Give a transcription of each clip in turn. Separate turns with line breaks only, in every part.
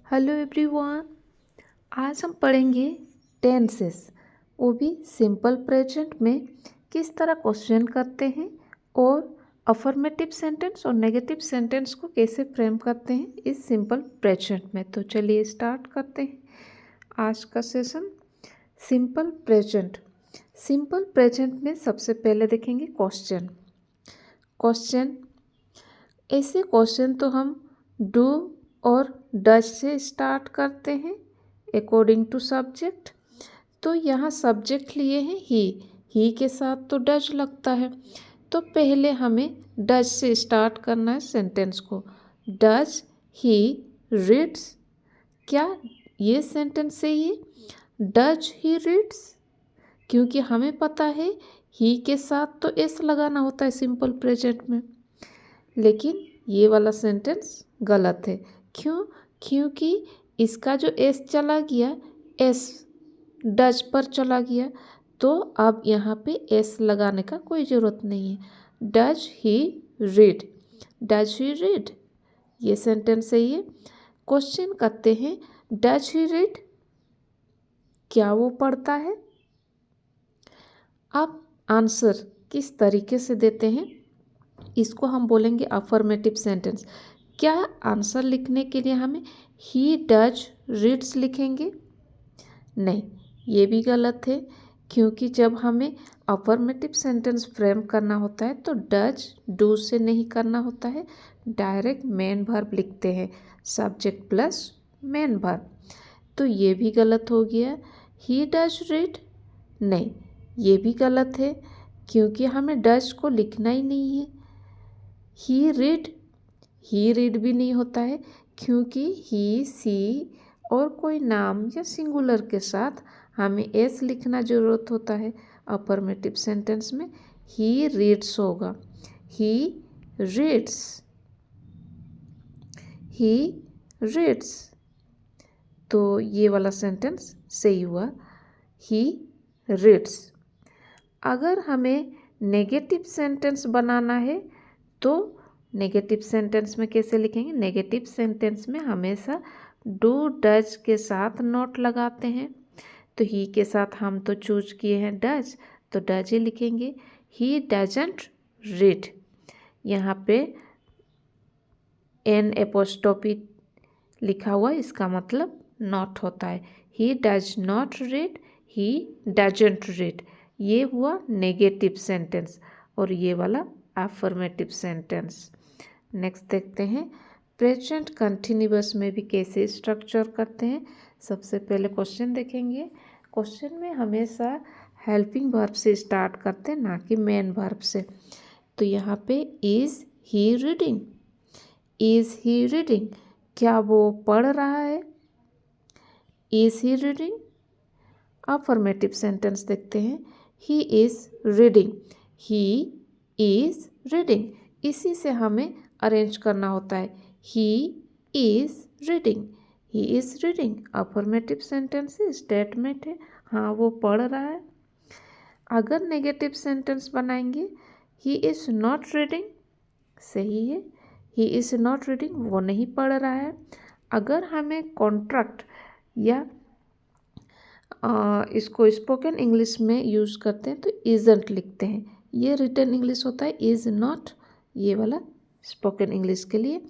Hello everyone. आज हम पढ़ेंगे टेंसेस, वो भी सिंपल प्रेजेंट में किस तरह क्वेश्चन करते हैं और अफर्मेटिव सेंटेंस और नेगेटिव सेंटेंस को कैसे फ्रेम करते हैं इस सिंपल प्रेजेंट में। तो चलिए स्टार्ट करते हैं आज का session. Simple present. Simple present में सबसे पहले देखेंगे क्वेश्चन। ऐसे क्वेश्चन तो हम डू और डज से स्टार्ट करते हैं अकॉर्डिंग टू सब्जेक्ट। तो यहाँ सब्जेक्ट लिए हैं ही के साथ तो डज लगता है, तो पहले हमें डज से स्टार्ट करना है सेंटेंस को। डज ही रीड्स, क्या ये सेंटेंस सही है? डज ही रीड्स, क्योंकि हमें पता है ही के साथ तो एस लगाना होता है सिंपल प्रेजेंट में, लेकिन ये वाला सेंटेंस गलत है। क्यों? क्योंकि इसका जो एस चला गया, एस डज पर चला गया, तो अब यहाँ पे एस लगाने का कोई ज़रूरत नहीं है। Does he read, does he read, ये सेंटेंस सही है। क्वेश्चन करते हैं डज ही रीड, क्या वो पढ़ता है? अब आंसर किस तरीके से देते हैं इसको हम बोलेंगे अफर्मेटिव सेंटेंस। क्या आंसर लिखने के लिए हमें ही डज रीड्स लिखेंगे? नहीं, ये भी गलत है, क्योंकि जब हमें अफर्मेटिव सेंटेंस फ्रेम करना होता है तो डज डू से नहीं करना होता है, डायरेक्ट मेन वर्ब लिखते हैं, सब्जेक्ट प्लस मेन वर्ब। तो ये भी गलत हो गया। ही डज रीड, नहीं ये भी गलत है, क्योंकि हमें डज को लिखना ही नहीं है। ही रीड भी नहीं होता है, क्योंकि ही सी और कोई नाम या सिंगुलर के साथ हमें एस लिखना ज़रूरत होता है अफर्मेटिव सेंटेंस में। ही रीड्स होगा, ही रीड्स, ही रीड्स, तो ये वाला सेंटेंस सही हुआ, ही रीड्स। अगर हमें नेगेटिव सेंटेंस बनाना है तो नेगेटिव सेंटेंस में कैसे लिखेंगे? नेगेटिव सेंटेंस में हमेशा डू डज के साथ नॉट लगाते हैं, तो ही के साथ हम तो चूज किए हैं डज, तो डज ही लिखेंगे। ही डजंट रीड, यहाँ पे एन एपोस्ट्रोफी लिखा हुआ, इसका मतलब नॉट होता है। He does not read, he doesn't read, ये हुआ नेगेटिव सेंटेंस और ये वाला अफर्मेटिव सेंटेंस। नेक्स्ट देखते हैं प्रेजेंट कंटिन्यूअस में भी कैसे स्ट्रक्चर करते हैं। सबसे पहले क्वेश्चन देखेंगे। क्वेश्चन में हमेशा हेल्पिंग वर्ब से स्टार्ट करते हैं, ना कि मेन वर्ब से। तो यहाँ पे is he reading, is he reading, क्या वो पढ़ रहा है? Is he reading. Affirmative sentence देखते हैं। He is reading, he is reading, इसी से हमें अरेंज करना होता है। He is reading, he is reading affirmative sentence है, स्टेटमेंट है, हाँ वो पढ़ रहा है। अगर नेगेटिव सेंटेंस बनाएंगे, ही इज़ नॉट रीडिंग, सही है, ही इज़ नॉट रीडिंग, वो नहीं पढ़ रहा है। अगर हमें कॉन्ट्रैक्ट या इसको स्पोकन इंग्लिश में यूज़ करते हैं तो इज़ंट लिखते हैं, ये रिटन इंग्लिश होता है इज़ नॉट, ये वाला स्पोकन इंग्लिश के लिए।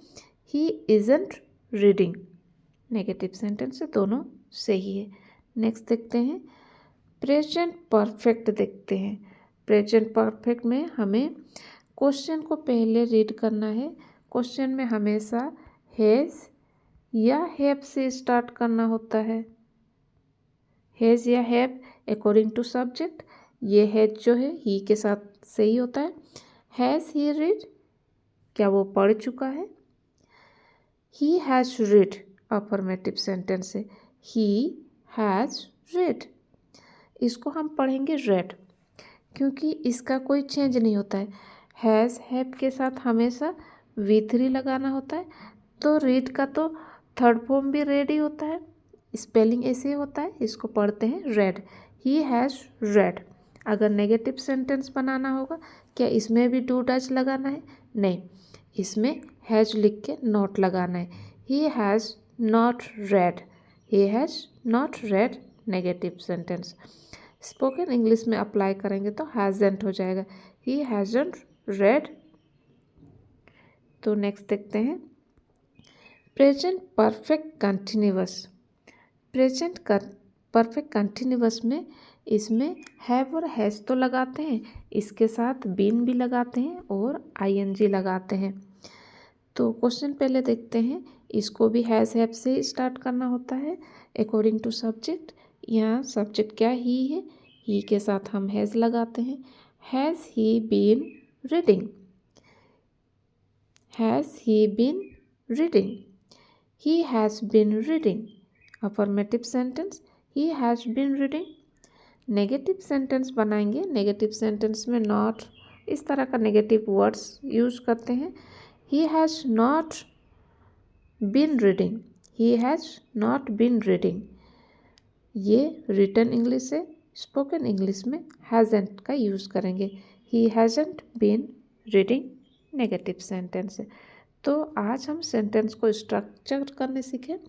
ही इज़ंट रीडिंग नेगेटिव सेंटेंस है, दोनों सही है। नेक्स्ट देखते हैं प्रेजेंट परफेक्ट देखते हैं। प्रेजेंट परफेक्ट में हमें क्वेश्चन को पहले रीड करना है। क्वेश्चन में हमेशा हैज़ या हैव से स्टार्ट करना होता है। हैज़ या हैव अकॉर्डिंग टू सब्जेक्ट, ये हैज जो है ही के साथ सही होता है। हैज़ ही रीड, क्या वो पढ़ चुका है? He has read affirmative sentence है, ही हैज़ रीड, इसको हम पढ़ेंगे रेड, क्योंकि इसका कोई चेंज नहीं होता है। हैज़ हैव के साथ हमेशा V3 लगाना होता है, तो रीड का तो थर्ड फॉर्म भी रेड ही होता है, स्पेलिंग ऐसे ही होता है, इसको पढ़ते हैं रेड, ही हैज़ रेड। अगर नेगेटिव सेंटेंस बनाना होगा, क्या इसमें भी डू डज लगाना है? नहीं, इसमें हैज़ लिख के नॉट लगाना है। He has not read. He has not read negative sentence. Spoken English में अप्लाई करेंगे तो hasn't हो जाएगा। He hasn't read। तो नेक्स्ट देखते हैं present perfect continuous. Present perfect continuous में इसमें हैव और हैज़ तो लगाते हैं, इसके साथ बीन भी लगाते हैं और आईएनजी लगाते हैं। तो क्वेश्चन पहले देखते हैं, इसको भी हैज़ हैव से स्टार्ट करना होता है अकॉर्डिंग टू सब्जेक्ट। यहाँ सब्जेक्ट क्या ही है, ही के साथ हम हैज़ लगाते हैं। Has he been reading, has he been reading, he has been reading. Affirmative sentence, he has been reading. Negative sentence बनाएंगे, नेगेटिव सेंटेंस में नॉट, इस तरह का नेगेटिव वर्ड्स यूज करते हैं। He has not been reading, he has not been reading. ये written English है। Spoken English में हैज़ेंट का यूज़ करेंगे। He hasn't been reading negative sentence है। तो आज हम सेंटेंस को स्ट्रक्चर करने सीखे,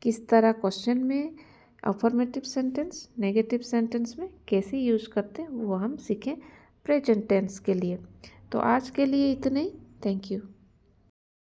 किस तरह क्वेश्चन में अफर्मेटिव सेंटेंस नेगेटिव सेंटेंस में कैसे यूज़ करते हैं वो हम सीखें प्रेजेंट टेंस के लिए। तो आज के लिए इतना ही। Thank you.